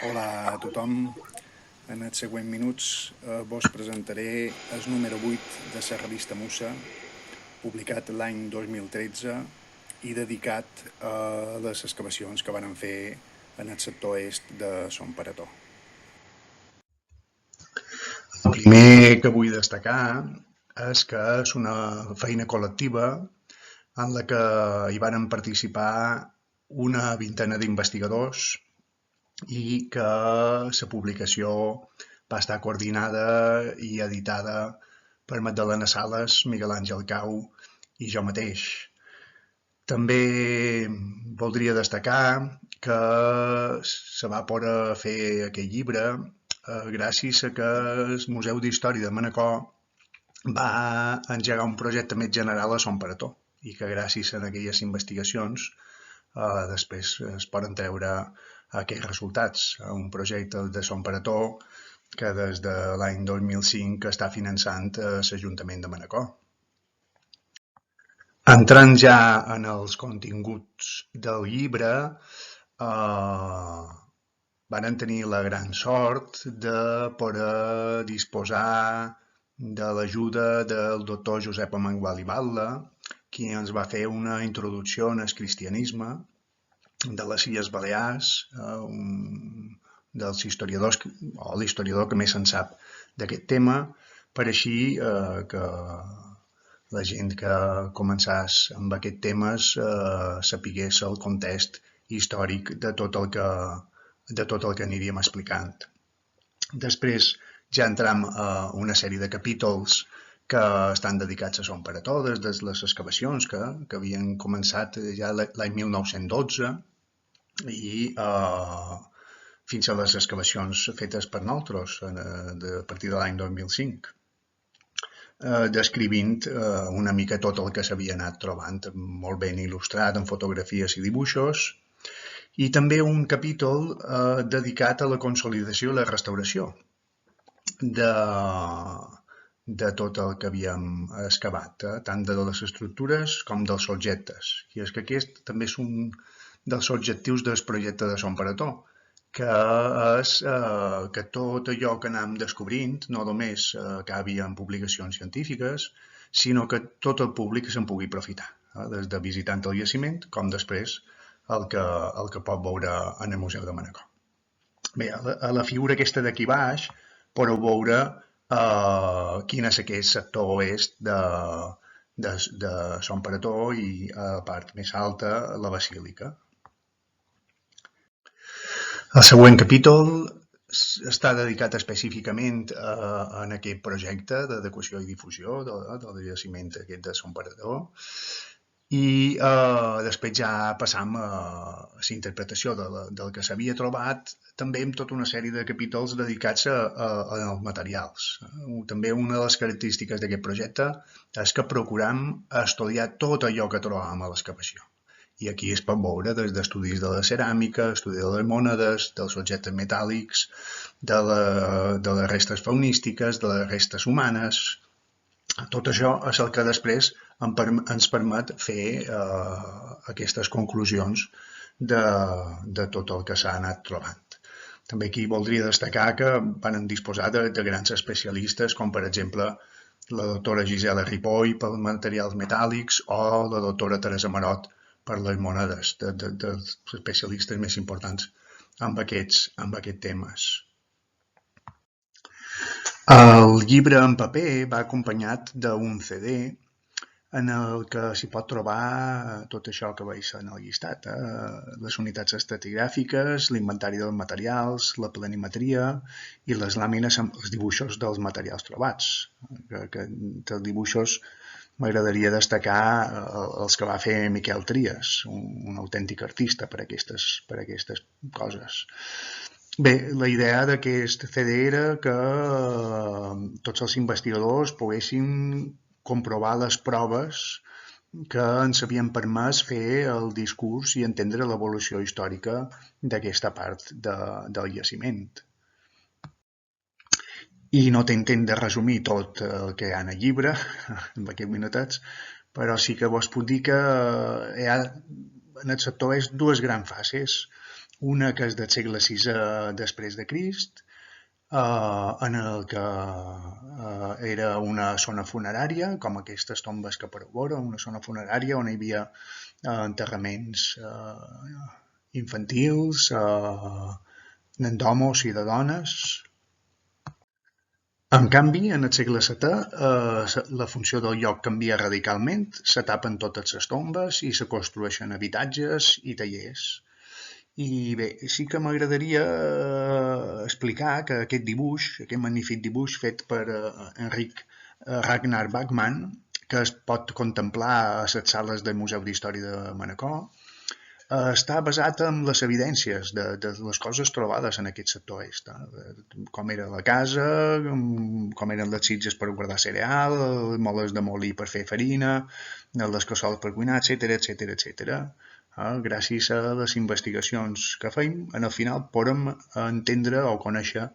Hola a tothom. En els següents minuts vos presentaré el número 8 de la revista Musa, publicat l'any 2013 i dedicat a les excavacions que van fer en el sector est de Son Parató. El primer que vull destacar és que és una feina col·lectiva en la que hi varen participar una vintena d'investigadors i que la publicació va estar coordinada i editada per Magdalena Sales, Miguel Àngel Cau i jo mateix. També voldria destacar que se va poder fer aquest llibre gràcies a que el Museu d'Història de Manacor va engegar un projecte més general a Son Parató i que gràcies a aquelles investigacions després es poden treure aquests resultats. Un projecte de Son Parató que des de l'any 2005 està finançant l'Ajuntament de Manacor. Entrant ja en els continguts del llibre, varen tenir la gran sort de poder disposar de l'ajuda del doctor Josep Amengual i Batlle, qui ens va fer una introducció en el cristianisme de les Illes Balears, un dels historiadors, o l'historiador que més en sap d'aquest tema, per així que la gent que començàs amb aquests temes sapigués el context històric de tot el que aniríem explicant. Després ja entram a una sèrie de capítols que estan dedicats a Son Parató, des de les excavacions que havien començat ja l'any 1912 i fins a les excavacions fetes per nosaltres a partir de l'any 2005. Descrivint una mica tot el que s'havia anat trobant, molt ben il·lustrat en fotografies i dibuixos, i també un capítol dedicat a la consolidació i la restauració de tot el que havíem excavat, tant de les estructures com dels objectes. I és que aquest també és un dels objectius del projecte de Son Parató, que és que tot allò que anem descobrint no només acabi en publicacions científiques, sinó que tot el públic se'n pugui aprofitar, des de visitant el jaciment com després el que pot veure en el Museu de Manacor. Bé, a la figura aquesta d'aquí baix podeu veure quin és aquest sector oest de Son Parató i a la part més alta la basílica. El següent capítol està dedicat específicament a aquest projecte d'adequació i difusió del jaciment aquest de Son Parató i després ja passam a la interpretació del que s'havia trobat, també amb tota una sèrie de capítols dedicats als materials. També una de les característiques d'aquest projecte és que procuram estudiar tot allò que trobàvem a l'excavació. I aquí es pot veure des d'estudis de la ceràmica, estudis de les monedes, dels objectes metàl·lics, de les restes faunístiques, de les restes humanes. Tot això és el que després ens permet fer aquestes conclusions de tot el que s'ha anat trobant. També aquí voldria destacar que van disposar de grans especialistes, com per exemple la doctora Gisela Ripoll per materials metàl·lics o la doctora Teresa Marot per les monedes, dels especialistes més importants amb aquests temes. El llibre en paper va acompanyat d'un CD en el que s'hi pot trobar tot això que veus en el llistat, les unitats estratigràfiques, l'inventari dels materials, la planimetria i les làmines amb els dibuixos dels materials trobats. Els dibuixos m'agradaria destacar els que va fer Miquel Trias, un autèntic artista per aquestes coses. Bé, la idea d'aquest CD era que tots els investigadors poguessin comprovar les proves que ens havien permès fer el discurs i entendre l'evolució històrica d'aquesta part del jaciment. I no t'intent de resumir tot el que hi ha en el llibre, en aquests minutets, però sí que vos puc dir que hi ha en el sector és dues grans fases. una que és del segle VI després de Crist, en el que era una zona funerària, com aquestes tombes que podeu veure, una zona funerària on hi havia enterraments infantils, d'homes i de dones. En canvi, en el segle VII, la funció del lloc canvia radicalment, se tapen totes les tombes i se construeixen habitatges i tallers. I bé, sí que m'agradaria explicar que aquest dibuix, aquest magnífic dibuix fet per Enric Ragnar Bachmann, que es pot contemplar a les sales del Museu d'Història de Manacor, està basat en les evidències de les coses trobades en aquest sector est, com era la casa, com eren les sitges per guardar cereal, moles de molí per fer farina, les cassoles per cuinar, etc etc etc. Gràcies a les investigacions que fem, en el final podem entendre o conèixer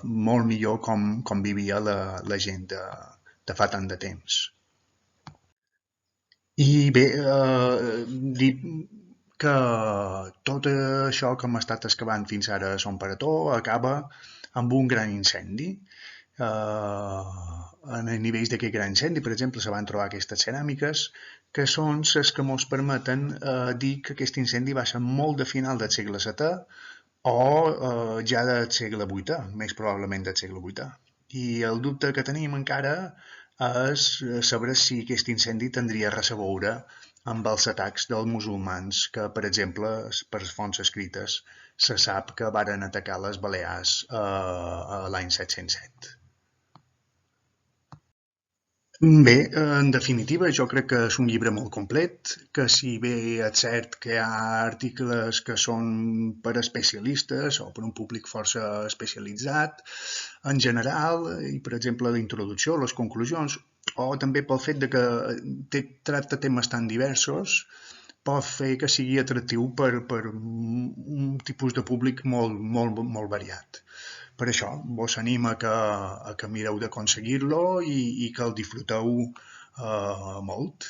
molt millor com vivia la gent de fa tant de temps. I bé, dir que tot això que hem estat excavant fins ara a Son Paretó acaba amb un gran incendi. En els nivells d'aquest gran incendi, per exemple, se van trobar aquestes ceràmiques que són les que ens permeten dir que aquest incendi va ser molt de final del segle VII o ja del segle VIII, més probablement del segle VIII. I el dubte que tenim encara és saber si aquest incendi tindria res a veure amb els atacs dels musulmans que, per exemple, per fonts escrites, se sap que varen atacar les Balears l'any 707. Bé, en definitiva, jo crec que és un llibre molt complet, que si bé és cert que hi ha articles que són per especialistes o per un públic força especialitzat, en general, i per exemple la introducció, les conclusions, o també pel fet de que tracta temes tan diversos, pot fer que sigui atractiu per un tipus de públic molt variat. Per això vos anima a que mireu d'aconseguir-lo i que el disfruteu molt.